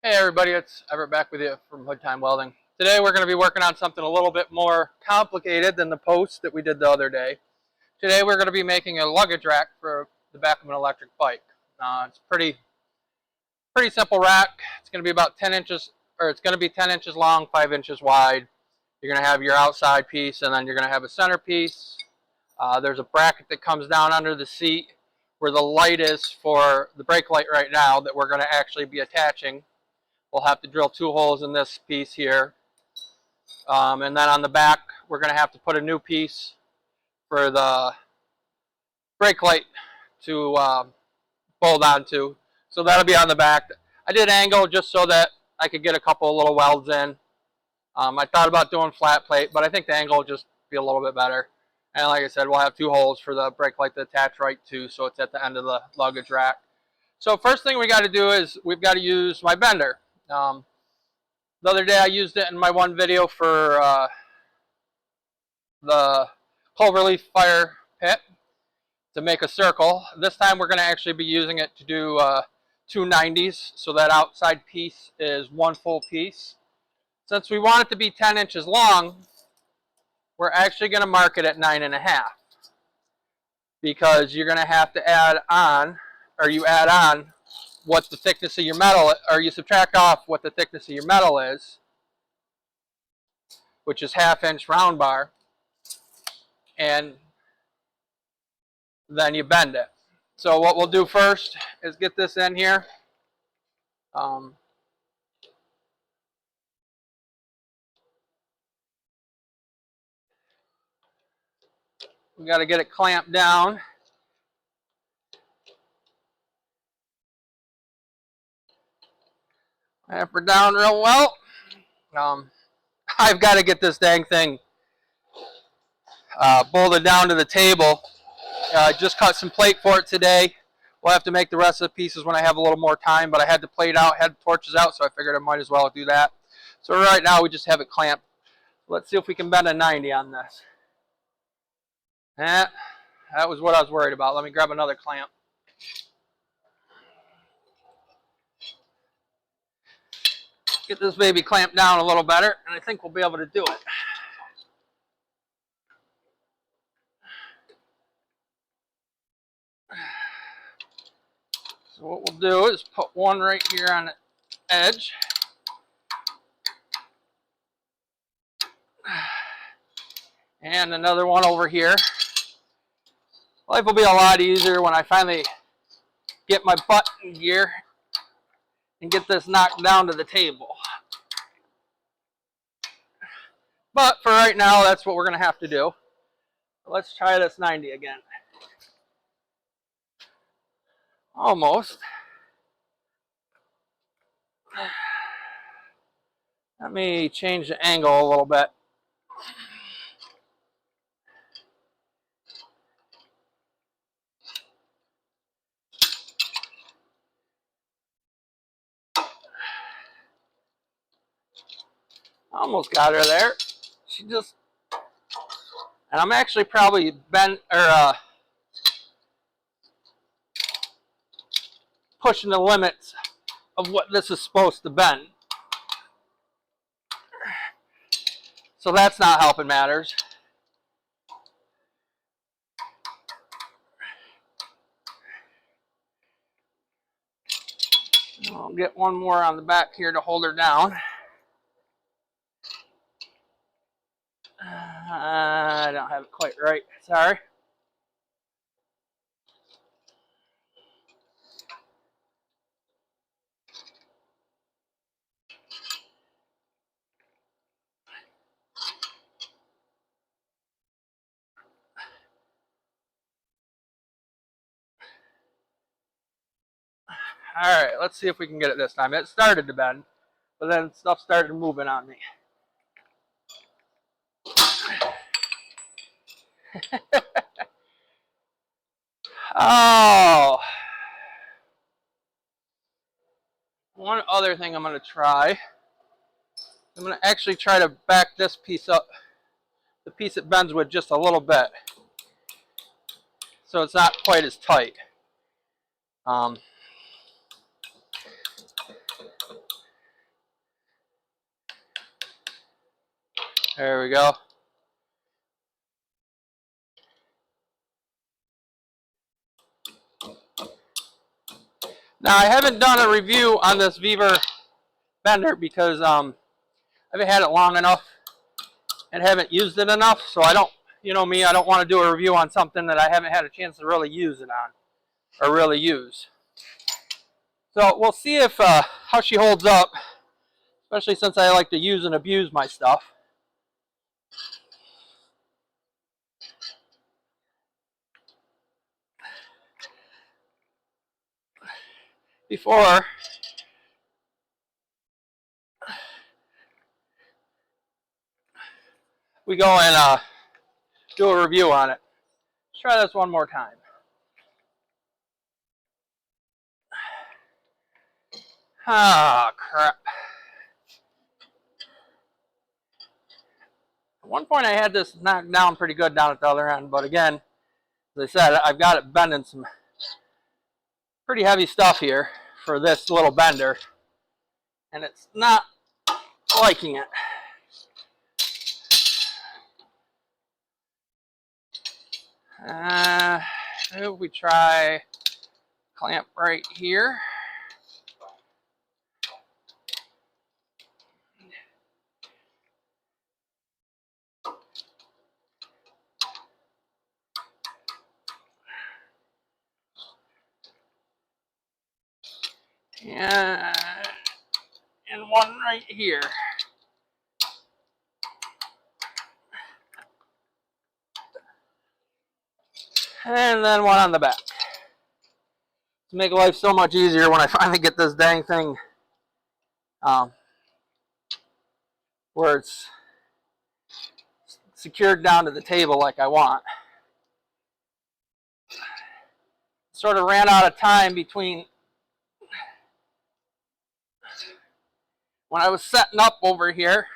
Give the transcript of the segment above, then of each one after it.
Hey everybody, it's Everett back with you from Hood Time Welding. Today we're going to be working on something a little bit more complicated than the post that we did the other day. Today we're going to be making a luggage rack for the back of an electric bike. It's pretty simple rack. It's going to be about 10 inches, or it's going to be 10 inches long, 5 inches wide. You're going to have your outside piece, and then you're going to have a center piece. There's a bracket that comes down under the seat where the light is for the brake light right now that we're going to actually be attaching. We'll have to drill 2 holes in this piece here. And then on the back, we're going to have to put a new piece for the brake light to bolt onto. So that'll be on the back. I did angle just so that I could get a couple of little welds in. I thought about doing flat plate, but I think the angle will just be a little bit better. And like I said, we'll have 2 holes for the brake light to attach right to, so it's at the end of the luggage rack. So first thing we got to do is we've got to use my bender. The other day I used it in my one video for the cloverleaf fire pit to make a circle. This time we're going to actually be using it to do 2 90s, so that outside piece is 1 full piece. Since we want it to be 10 inches long, we're actually going to mark it at 9.5, because you're going to have to add on, or you add on what the thickness of your metal, or you subtract off what the thickness of your metal is, which is 1/2 inch round bar, and then you bend it. So what we'll do first is get this in here. We got to get it clamped down. Clamp her down real well. I've got to get this dang thing bolted down to the table. Just cut some plate for it today. We'll have to make the rest of the pieces when I have a little more time, but I had the plate out, had the torches out, so I figured I might as well do that. So right now we just have it clamped. Let's see if we can bend a 90 on this. That was what I was worried about. Let me grab another clamp. Get this baby clamped down a little better, and I think we'll be able to do it. So what we'll do is put one right here on the edge. And another one over here. Life will be a lot easier when I finally get my butt in gear and get this knocked down to the table. But for right now, that's what we're going to have to do. Let's try this 90 again. Almost. Let me change the angle a little bit. Almost got her there. She just, and I'm actually probably pushing the limits of what this is supposed to bend. So that's not helping matters. I'll get one more on the back here to hold her down. I don't have it quite right, sorry. Alright, let's see if we can get it this time. It started to bend, but then stuff started moving on me. Oh, one other thing I'm going to try. I'm going to actually try to back this piece up, the piece it bends with, just a little bit, so it's not quite as tight. There we go. Now I haven't done a review on this Weaver bender because I haven't had it long enough and haven't used it enough, so I don't, you know me, I don't want to do a review on something that I haven't had a chance to really use it on, or really use. So we'll see if how she holds up, especially since I like to use and abuse my stuff. Before we go and do a review on it. Let's try this one more time. Ah, crap. At one point I had this knocked down pretty good down at the other end, but again, as I said, I've got it bending some pretty heavy stuff here for this little bender, and it's not liking it. Maybe we try clamp right here. And one right here. And then one on the back. To make life so much easier when I finally get this dang thing where it's secured down to the table like I want. Sort of ran out of time between when I was setting up over here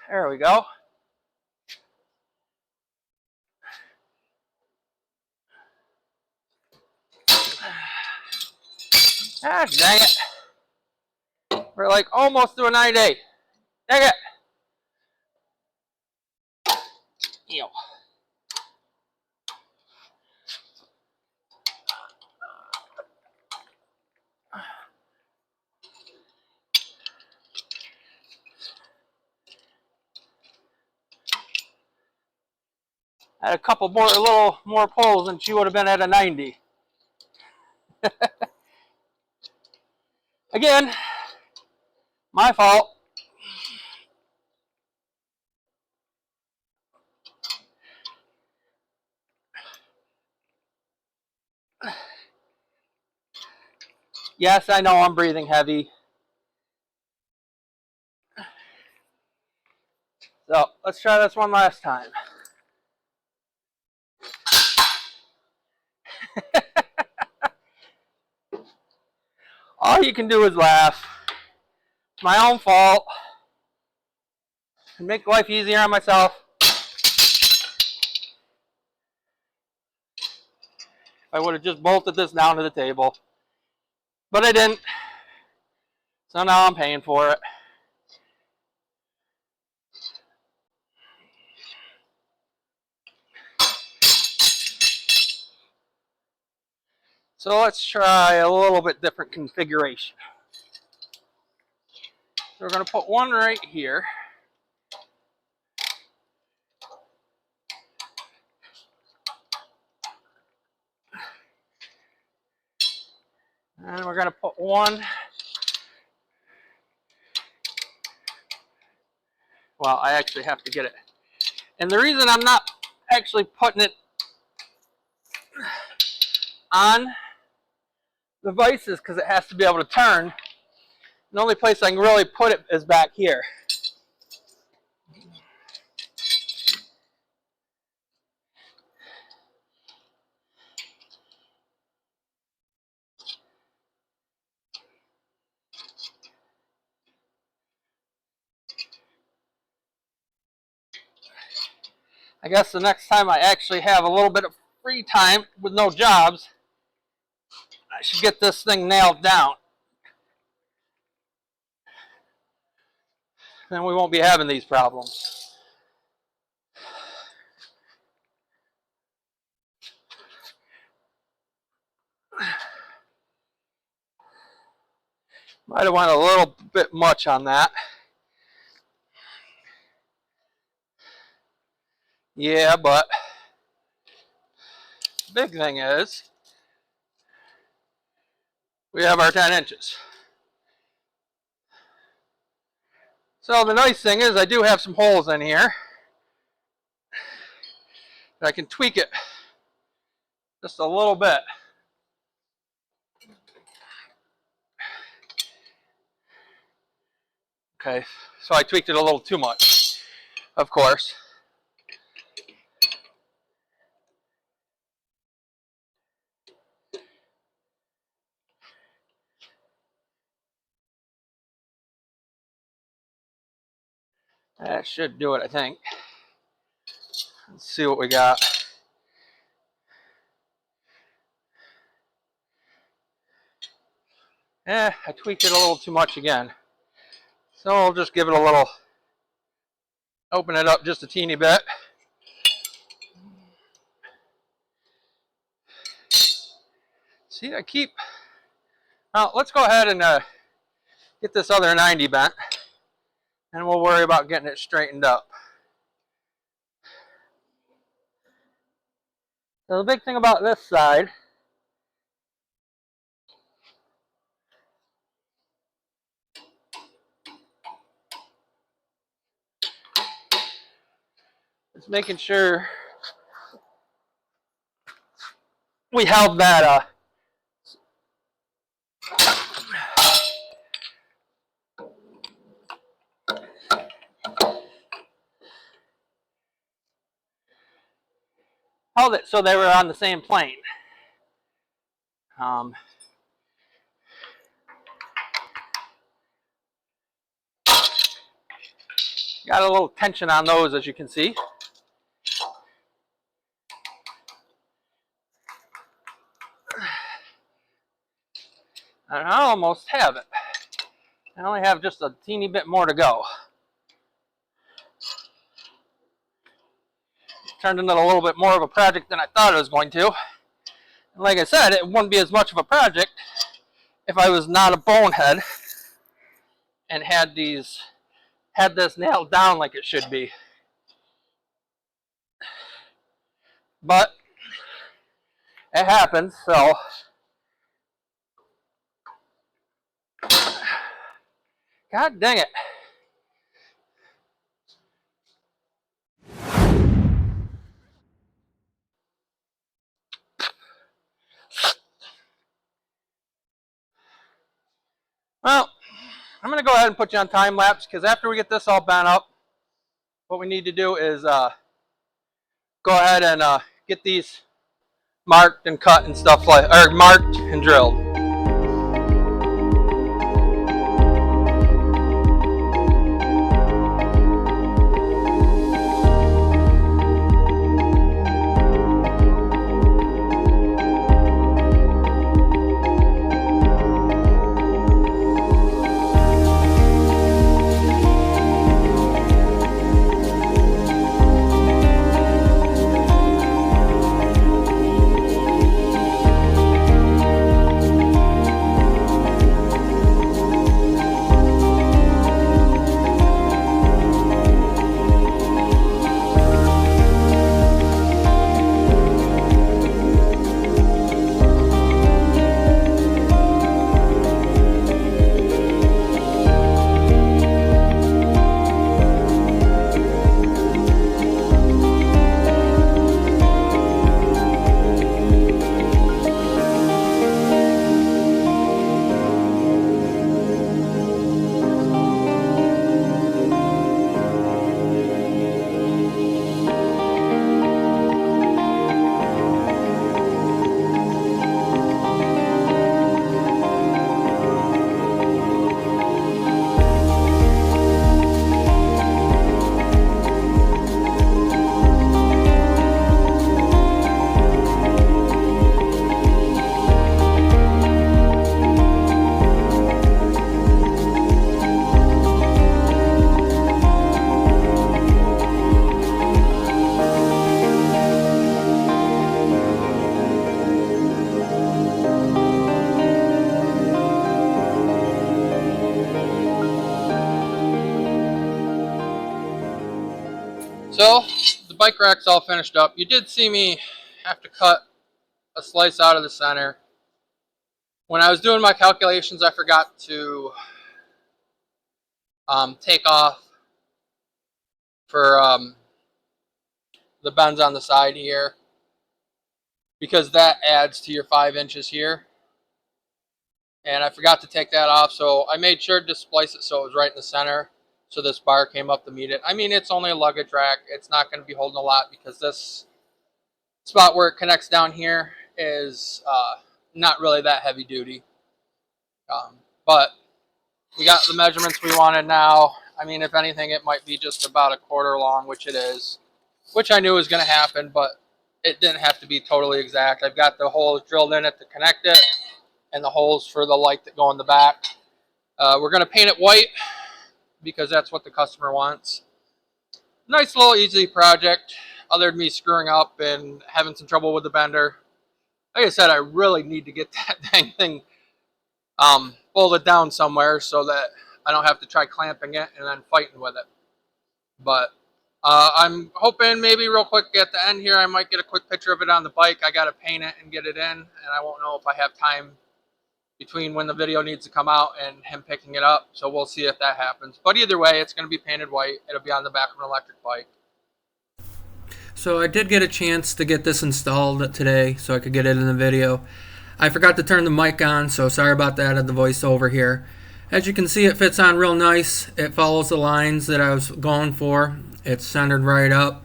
there we go. Ah, dang it. We're like almost to a 9-day. Dang it. Ew. I had a couple more, little more pulls and she would have been at a 90. Again, my fault. Yes, I know I'm breathing heavy. So let's try this one last time. All you can do is laugh. It's my own fault. Make life easier on myself. I would have just bolted this down to the table. But I didn't. So now I'm paying for it. So let's try a little bit different configuration. So we're going to put one right here. And we're going to put one. Well, I actually have to get it. And the reason I'm not actually putting it on the vise is because it has to be able to turn. The only place I can really put it is back here. I guess the next time I actually have a little bit of free time with no jobs, I should get this thing nailed down. Then we won't be having these problems. Might have went a little bit much on that. Yeah, but the big thing is we have our 10 inches. So the nice thing is I do have some holes in here. I can tweak it just a little bit. Okay, so I tweaked it a little too much, of course. That should do it, I think. Let's see what we got. I tweaked it a little too much again. So I'll just give it a little, open it up just a teeny bit. See, I keep, now let's go ahead and get this other 90 bent, and we'll worry about getting it straightened up. So the big thing about this side is making sure we held that held it so they were on the same plane. Got a little tension on those, as you can see. And I almost have it. I only have just a teeny bit more to go. Turned into a little bit more of a project than I thought it was going to. And like I said, it wouldn't be as much of a project if I was not a bonehead and had this nailed down like it should be. But it happens, so God dang it. Well, I'm going to go ahead and put you on time lapse, because after we get this all bent up, what we need to do is go ahead and get these marked and cut and stuff like, or marked and drilled. So the bike rack's all finished up. You did see me have to cut a slice out of the center. When I was doing my calculations, I forgot to take off for the bends on the side here, because that adds to your 5 inches here. And I forgot to take that off, so I made sure to splice it so it was right in the center, so this bar came up to meet it. I mean, it's only a luggage rack. It's not going to be holding a lot, because this spot where it connects down here is not really that heavy duty. But we got the measurements we wanted now. I mean, if anything, it might be just about a quarter long, which it is, which I knew was going to happen, but it didn't have to be totally exact. I've got the holes drilled in it to connect it, and the holes for the light that go in the back. We're going to paint it white because that's what the customer wants. Nice little easy project, other than me screwing up and having some trouble with the bender. Like I said, I really need to get that dang thing bolted down somewhere so that I don't have to try clamping it and then fighting with it. But I'm hoping maybe real quick at the end here I might get a quick picture of it on the bike. I got to paint it and get it in, and I won't know if I have time between when the video needs to come out and him picking it up. So we'll see if that happens. But either way, it's going to be painted white. It'll be on the back of an electric bike. So I did get a chance to get this installed today so I could get it in the video. I forgot to turn the mic on, so sorry about that at the voiceover here. As you can see, it fits on real nice. It follows the lines that I was going for. It's centered right up,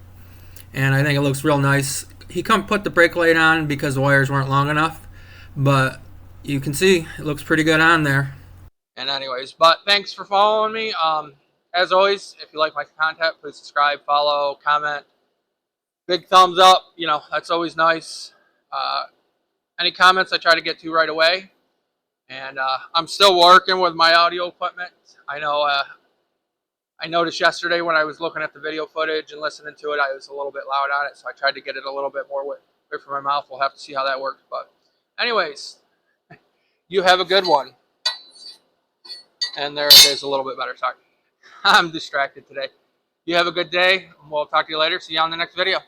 and I think it looks real nice. He couldn't put the brake light on because the wires weren't long enough, but you can see it looks pretty good on there. And anyways, but thanks for following me. As always, if you like my content, please subscribe, follow, comment. Big thumbs up, you know, that's always nice. Any comments I try to get to right away. And I'm still working with my audio equipment. I know I noticed yesterday when I was looking at the video footage and listening to it, I was a little bit loud on it, so I tried to get it a little bit more away from my mouth. We'll have to see how that works. But anyways, you have a good one. And there it is, a little bit better. Sorry. I'm distracted today. You have a good day, and we'll talk to you later. See you on the next video.